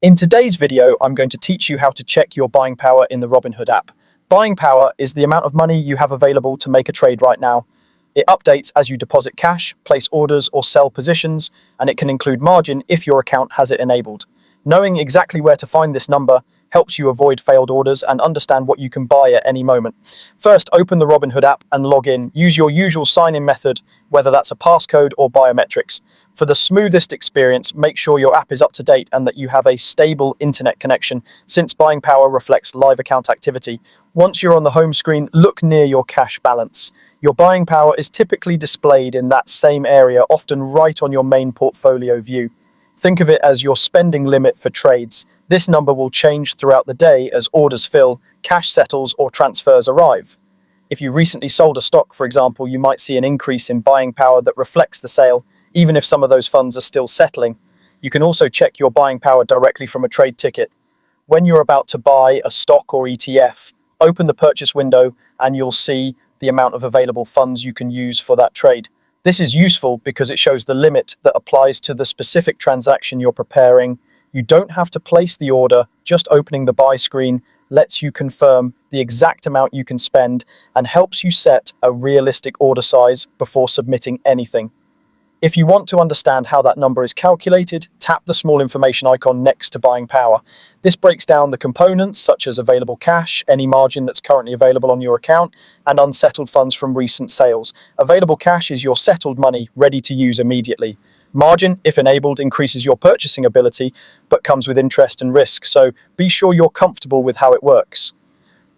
In today's video, I'm going to teach you how to check your buying power in the Robinhood app. Buying power is the amount of money you have available to make a trade right now. It updates as you deposit cash, place orders, or sell positions, and it can include margin if your account has it enabled. Knowing exactly where to find this number helps you avoid failed orders and understand what you can buy at any moment. First, open the Robinhood app and log in. Use your usual sign-in method, whether that's a passcode or biometrics. For the smoothest experience, make sure your app is up to date and that you have a stable internet connection, since buying power reflects live account activity. Once you're on the home screen, look near your cash balance. Your buying power is typically displayed in that same area, often right on your main portfolio view. Think of it as your spending limit for trades. This number will change throughout the day as orders fill, cash settles, or transfers arrive. If you recently sold a stock, for example, you might see an increase in buying power that reflects the sale, even if some of those funds are still settling. You can also check your buying power directly from a trade ticket. When you're about to buy a stock or ETF, open the purchase window and you'll see the amount of available funds you can use for that trade. This is useful because it shows the limit that applies to the specific transaction you're preparing. You don't have to place the order, just opening the buy screen lets you confirm the exact amount you can spend and helps you set a realistic order size before submitting anything. If you want to understand how that number is calculated, tap the small information icon next to buying power. This breaks down the components such as available cash, any margin that's currently available on your account, and unsettled funds from recent sales. Available cash is your settled money ready to use immediately. Margin, if enabled, increases your purchasing ability, but comes with interest and risk, so be sure you're comfortable with how it works.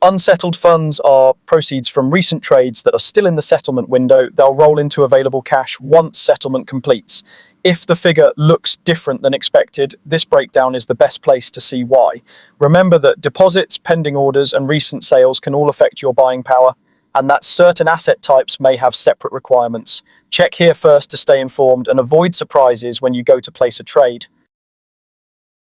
Unsettled funds are proceeds from recent trades that are still in the settlement window. They'll roll into available cash once settlement completes. If the figure looks different than expected, this breakdown is the best place to see why. Remember that deposits, pending orders, and recent sales can all affect your buying power, and that certain asset types may have separate requirements. Check here first to stay informed and avoid surprises when you go to place a trade.